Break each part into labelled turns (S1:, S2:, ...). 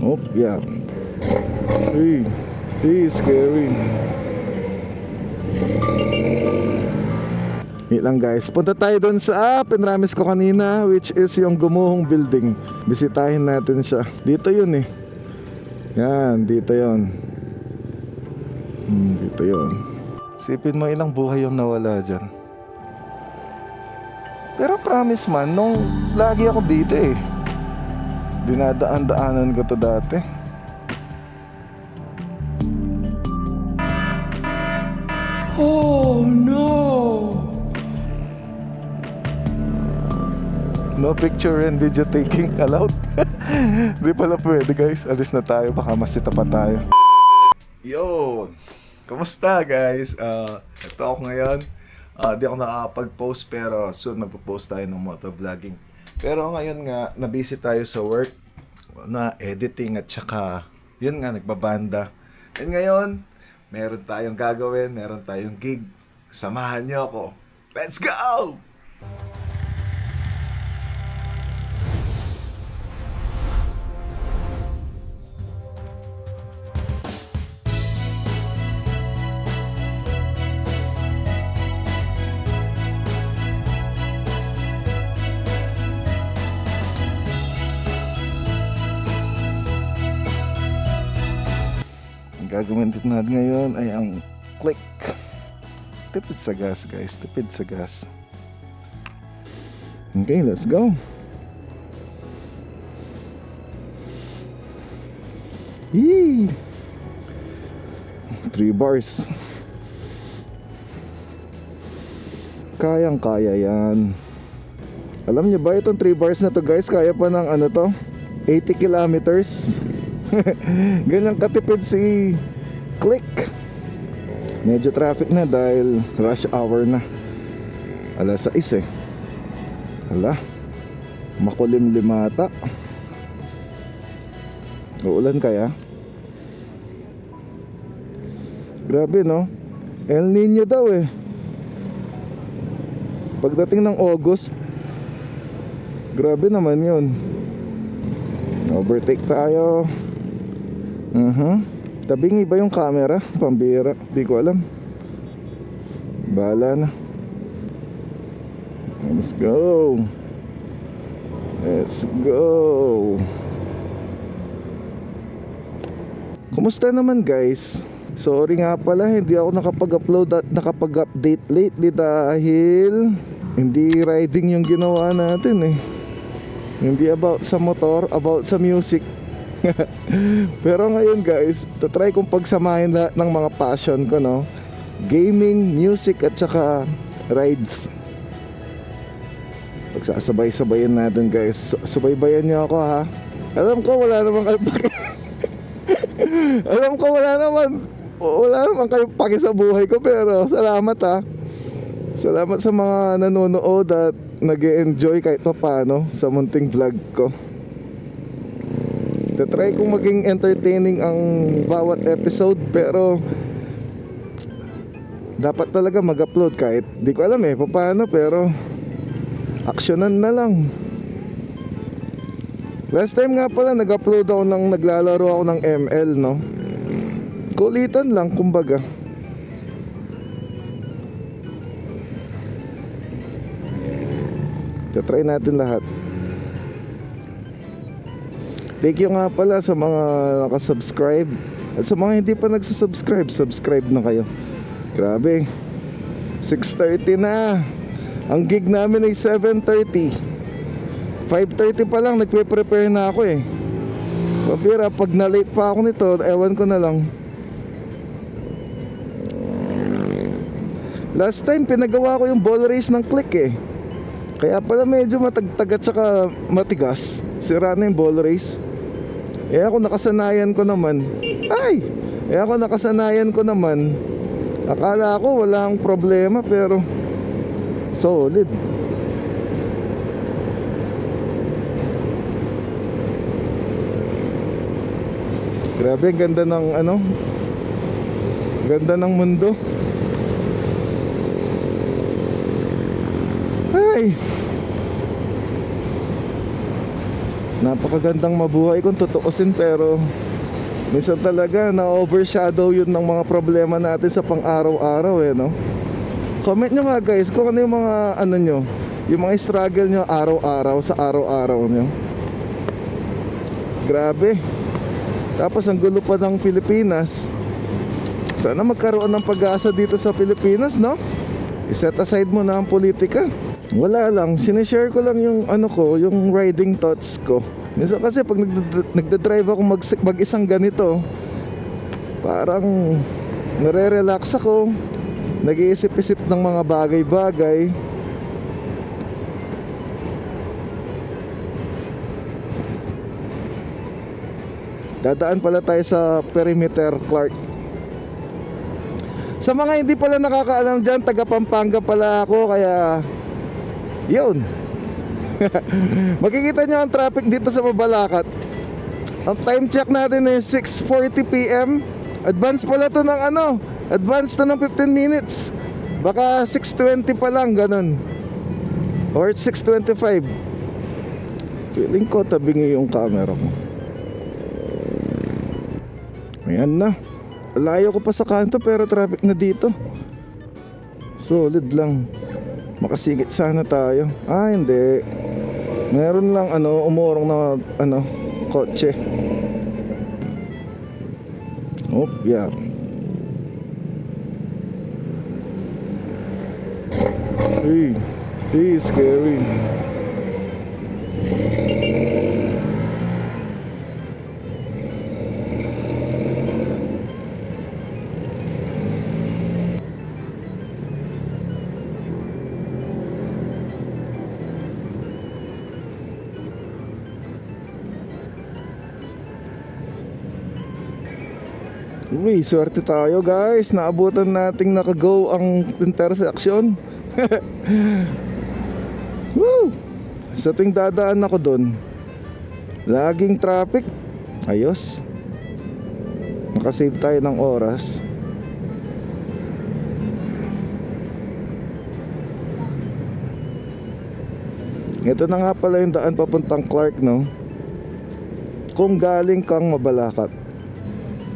S1: Oh, yeah. Hey, hey, scary. Wait lang guys, punta tayo doon sa pinramis ko kanina, which is yung gumuhong building. Bisitahin natin siya. Dito yun eh. Yan, dito yun. Dito yun. Sipin mo ilang buhay yung nawala dyan. Pero promise man, nung lagi ako dito eh. Dinadaan-daanan ko to dati. Oh no! No picture and video taking allowed. Di pala pwede guys. Alis na tayo, baka masita pa tayo. Yo! Kumusta guys? Ito ako ngayon. Di ako nakakapag-post pero soon magpo-post tayo ng motovlogging. Pero ngayon nga, na-busy tayo sa work na editing at saka yun nga, nagbabanda. And ngayon, meron tayong gagawin, meron tayong gig. Samahan niyo ako. Let's go! Gagawin din natin ngayon ay ang click. Tipid sa gas guys, tipid sa gas. Okay, let's go. Yee! 3 bars. Kayang kaya yan. Alam niyo ba itong 3 bars na to guys, kaya pa ng ano to 80 kilometers. Ganyan katipid si Click. Medyo traffic na dahil rush hour na. Alas 6 eh. Hala, makulimlim ata. Uulan kaya? Grabe no, El Nino daw eh. Pagdating ng August, grabe naman yun. Overtake tayo. Tabingi ba yung camera? Pambira, di ko alam. Bahala na. Let's go. Let's go. Kumusta naman guys? Sorry nga pala, hindi ako nakapag-upload at nakapag-update lately dahil hindi riding yung ginawa natin eh. Hindi about sa motor, about sa music. Pero ngayon guys, try kong pagsamahin lahat ng mga passion ko, no? Gaming, music at saka rides. Pagsasabay-sabayin natin guys. Subaybayan niyo ako ha. Alam ko wala naman kayo paki. Alam ko wala naman kayo paki sa buhay ko, pero salamat ha. Salamat sa mga nanonood at nag-e-enjoy kahit pa paano sa munting vlog ko. Try kong maging entertaining ang bawat episode, pero dapat talaga mag-upload kahit di ko alam eh paano, pero aksyonan na lang. Last time nga pala nag-upload ako ng naglalaro ako ng ML, no? Kulitan lang kumbaga. Try natin lahat. Thank you nga pala sa mga nakasubscribe. At sa mga hindi pa nagsasubscribe, subscribe na kayo. Grabe, 6:30 na. Ang gig namin ay 7:30. 5:30 pa lang nagpe-prepare na ako eh. Pabira, pag na-late pa ako nito, ewan ko na lang. Last time pinagawa ko yung ball race ng Click eh. Kaya pala medyo matagtag at saka matigas. Sira na yung ball race. Ako nakasanayan ko naman. Ako nakasanayan ko naman. Akala ko walang problema, pero solid. Grabe, ganda ng ano, ganda ng mundo. napakagandang mabuhay kung tutuusin, pero minsan talaga na-overshadow yun ng mga problema natin sa pang-araw-araw no? Comment nyo nga guys kung ano yung mga ano nyo, yung mga struggle nyo araw-araw sa araw-araw nyo. Grabe. Tapos ang gulo pa ng Pilipinas. Sana magkaroon ng pag-asa dito sa Pilipinas, no? I-set aside mo na ang politika. Wala lang, sinishare ko lang yung ano ko, yung riding thoughts ko. Minsan kasi pag nagda-drive ako mag-isang ganito, parang nare-relax ako, nag-iisip-isip ng mga bagay-bagay. Dadaan pala tayo sa Perimeter Clark. Sa mga hindi pala nakakaalam dyan, taga Pampanga pala ako, kaya yun. Makikita nyo ang traffic dito sa Mabalacat. Ang time check natin is 6:40 PM. Advance pala to ng ano, advance to ng 15 minutes. Baka 6:20 pa lang, ganun. Or 6:25. Feeling ko tabingi yung camera ko. Ayan na. Layo ko pa sa kanto pero traffic na dito. Solid lang. Makasingit sana tayo. Ah, hindi. Meron lang umurong na kotse. Oh, yeah. Hey, scary. Uy, swerte tayo guys. Naabutan nating naka-go ang intersection. Woo! Sa tuwing dadaan ako doon, laging traffic. Ayos. Nakasave tayo ng oras. Ito na nga pala yung daan papuntang Clark, no? Kung galing kang Mabalacat,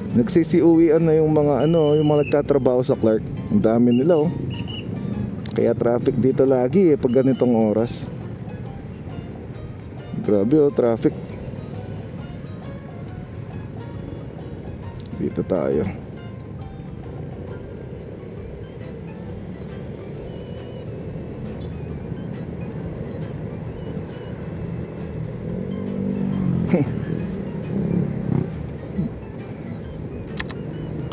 S1: nagsisiuwian na yung mga yung mga nagtatrabaho sa Clark. Ang dami nila oh. Kaya traffic dito lagi pag ganitong oras. Grabe oh, traffic. Dito tayo.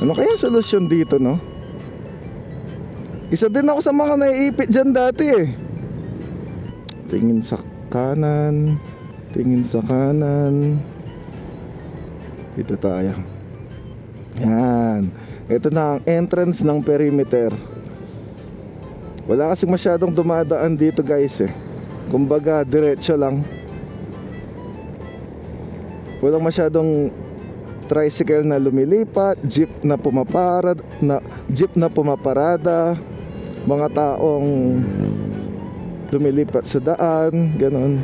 S1: Ano kaya solusyon dito, no? Isa din ako sa mga naiipit dyan dati eh. Tingin sa kanan, tingin sa kanan. Dito tayo. Yan. Ito na ang entrance ng Perimeter. Wala kasing masyadong dumadaan dito guys eh. Kumbaga diretso lang. Walang masyadong tricycle na lumilipat, jeep na pumaparada, mga taong lumilipat sa daan, ganun.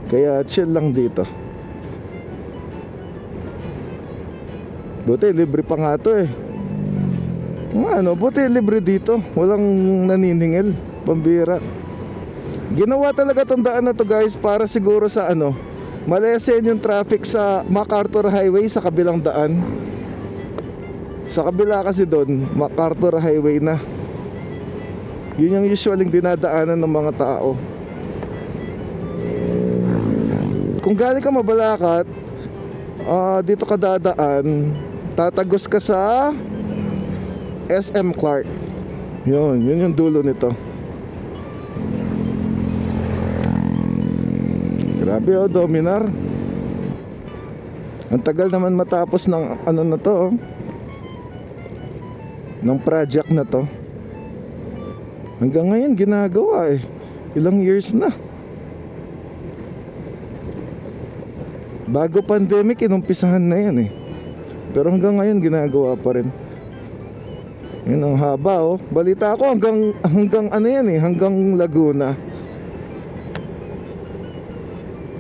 S1: Kaya chill lang dito. Buti libre pa nga to eh. Buti libre dito. Walang naniningil, pambira. Ginawa talaga tong daan na to guys para siguro sa malesen yung traffic sa MacArthur Highway sa kabilang daan. Sa kabila kasi doon, MacArthur Highway na. Yun yung usualing dinadaanan ng mga tao. Kung galing ka Mabalacat, dito ka dadaan, tatagos ka sa SM Clark. Yun yung dulo nito. Grabe oh, Dominar. Ang tagal naman matapos ng na to ng project na to. Hanggang ngayon ginagawa eh. Ilang years na. Bago pandemic inumpisahan na yan eh. Pero hanggang ngayon ginagawa pa rin. Yun ang haba oh. Balita ko hanggang hanggang Laguna.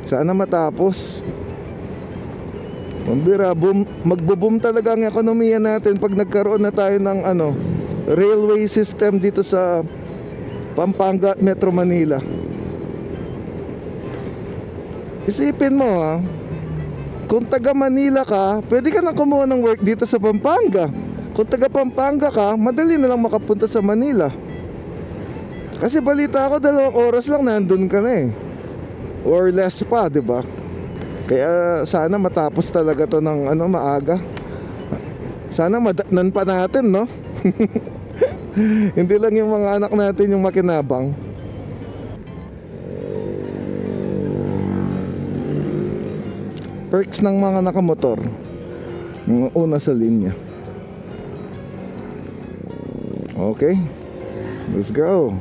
S1: Sana matapos. Pambira, magbo-boom talaga ang ekonomiya natin pag nagkaroon na tayo ng railway system dito sa Pampanga at Metro Manila. Isipin mo kung taga Manila ka, pwede ka na kumuha ng work dito sa Pampanga. Kung taga Pampanga ka, madali na lang makapunta sa Manila. Kasi balita ko 2 oras lang nandun ka na or less pa, di ba? Kaya sana matapos talaga to ng maaga. Sana madatnan pa natin, no? Hindi lang yung mga anak natin yung makinabang. Perks ng mga nakamotor, mga una sa linya. Okay, let's go.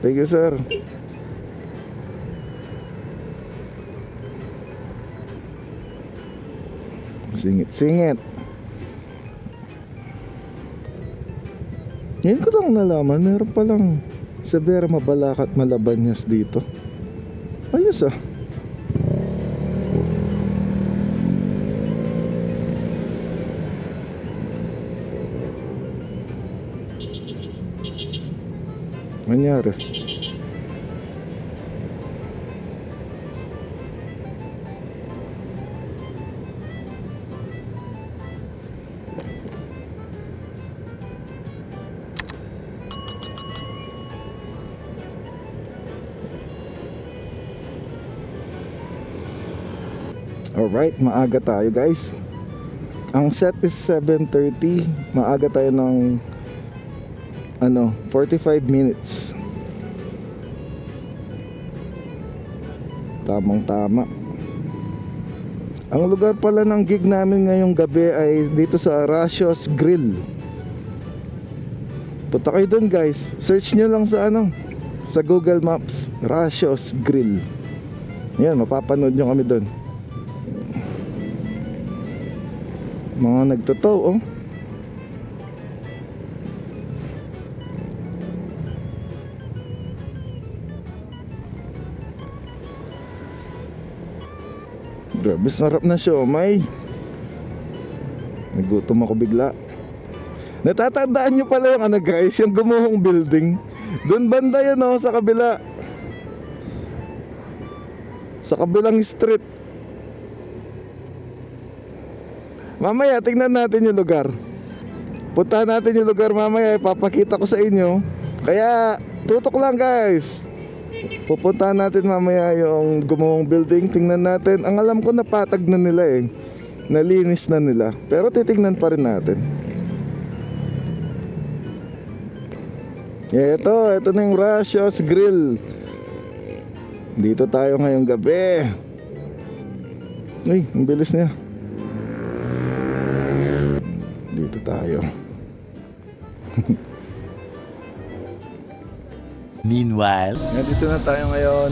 S1: Thank you, sir. Singit-singit. Ngayon ko lang nalaman, meron palang Severa, Mabalacat, Malabanyas dito. Ayos Nangyari. Alright, maaga tayo guys. Ang set is 7:30. Maaga tayo ng 45 minutes. Tamang tama. Ang lugar pala ng gig namin ngayong gabi ay dito sa Rasios Grill. Punta kayo dun guys. Search nyo lang sa sa Google Maps, Rasios Grill. Yan, mapapanood nyo kami dun. Mga nagtotow Grabe sarap na siomay. Nagutom ako bigla. Natatandaan nyo pala yung guys, yung gumuhong building. Doon banda yan sa kabila. Sa kabilang street. Mamaya tingnan natin yung lugar. Puntahan natin yung lugar mamaya, ipapakita ko sa inyo. Kaya tutok lang guys. Pupuntahan natin mamaya yung gumuhong building. Tingnan natin. Ang alam ko napatag na nila nalinis na nila. Pero titingnan pa rin natin. Ito na yung Rasios Grill. Dito tayo ngayong gabi. Uy, ang bilis niya. Dito tayo.
S2: Meanwhile,
S1: Nandito na tayo ngayon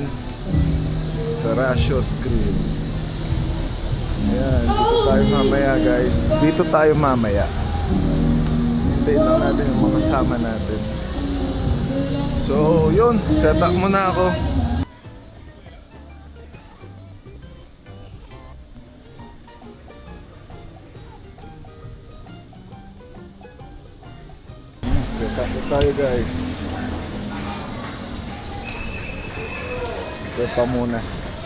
S1: sa Rasios Grill. Ayan, dito tayo mamaya guys. Dito tayo mamaya. Hintayin lang natin yung mga kasama natin. So yun, set up muna ako. Set up na tayo guys. Ito Pamunas.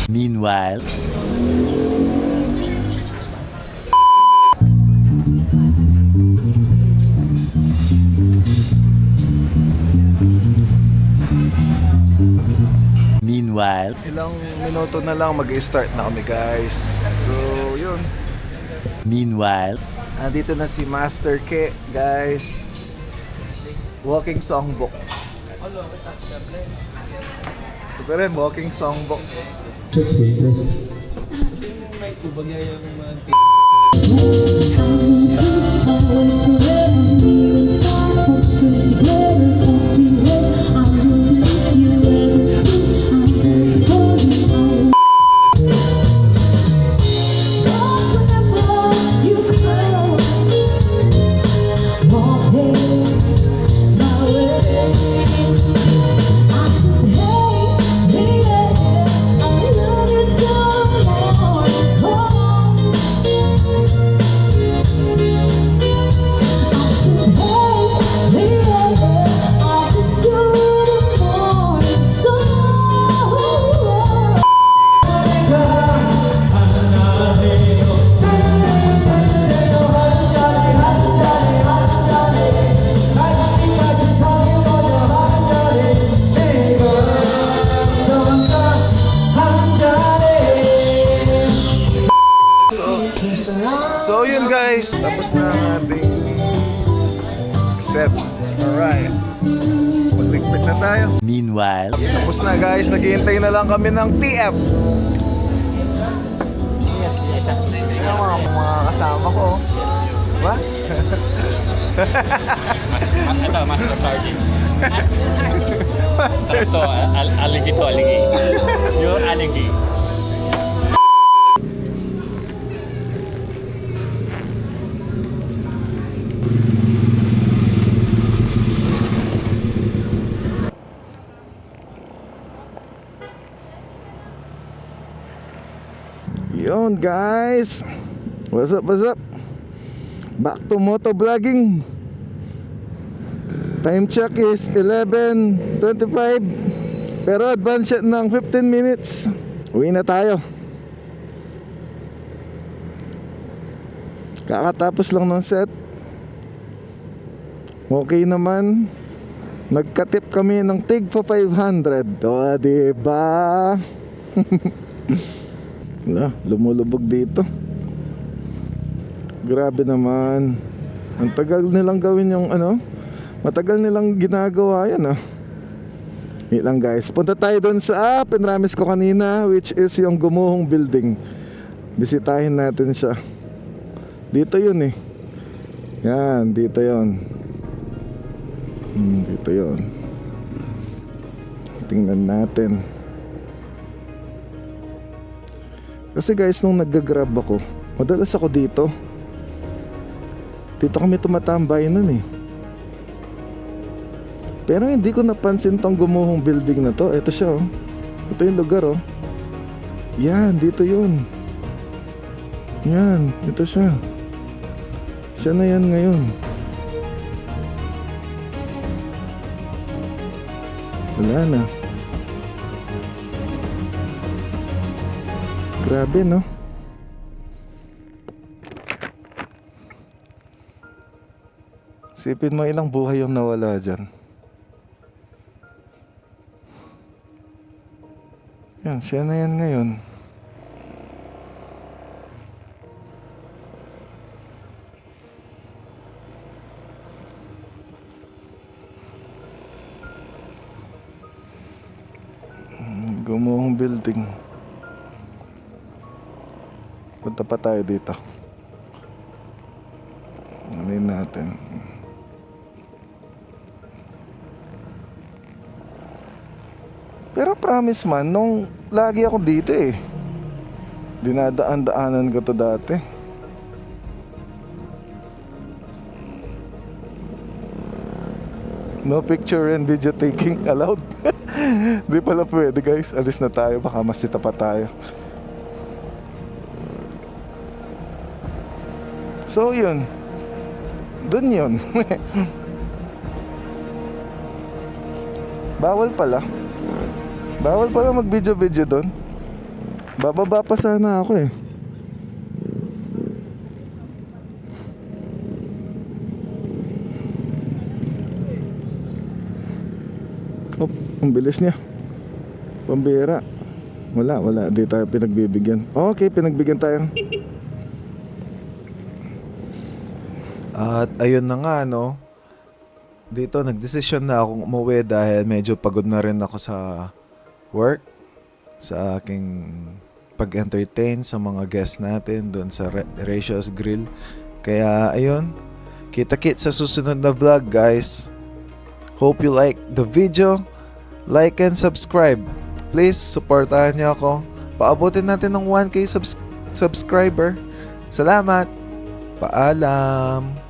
S2: meanwhile,
S1: Ilang minuto na lang mag-start na kami guys. So yun.
S2: meanwhile,
S1: Nandito na si Master Ke guys. Walking songbook. Ito rin, walking songbook. set. Alright. Magligpit na tayo.
S2: Meanwhile,
S1: Tapos na guys, naghihintay na lang kami ng TF. Tingnan mo mga kasama ko. Diba?
S3: Ito, Master Sergeant. Sarap to, aligi to, aligi. Yung aligi.
S1: Yun guys. What's up, what's up? Back to moto vlogging. Time check is 11:25. Pero advance siya ng 15 minutes. Uwi na tayo. Kakatapos lang ng set. Okay naman. Nagkatip kami ng tig pa 500. O, diba? Wala, lumulubog dito. Grabe naman. Ang tagal nilang gawin yung ano. Matagal nilang ginagawa yan ah. Wait lang guys. Punta tayo doon sa pinramis ko kanina, which is yung Gumuhong Building. Bisitahin natin siya. Dito yun eh. Yan, dito yun. Dito yun. Tingnan natin. Kasi guys, nung nag-grab ako, madalas ako dito. Dito kami tumatambay nun eh. Pero hindi ko napansin tong Gumuhong Building na to. Ito siya oh. Ito yung lugar oh. Yan, dito yun. Yan, ito siya. Siya na yan ngayon. Wala na. Grabe no. Sipin mo ilang buhay yung nawala dyan. Yan, siya na yan ngayon. Gumuhong Building. Punta pa tayo dito. Alayin natin. Pero promise man, nung lagi ako dito eh. Dinadaan-daanan ko to dati. No picture and video taking allowed. Di pala pwede guys. Alis na tayo, baka masita pa tayo. So yun. Dun yun. Bawal pala. Bawal pala mag-video-video dun. Bababa pa sana ako eh. Oh, ang bilis niya. Pambira. Wala. Di tayo pinagbibigyan. Okay, pinagbigyan tayo. At ayun na nga no. Dito nagdesisyon na akong umuwi dahil medyo pagod na rin ako sa work, sa aking pag-entertain sa mga guests natin doon sa Rachel's Grill. Kaya ayun, kita-kits sa susunod na vlog guys. Hope you like the video. Like and subscribe. Please supportahan niyo ako. Paabutin natin ng 1K subscriber. Salamat. Paalam.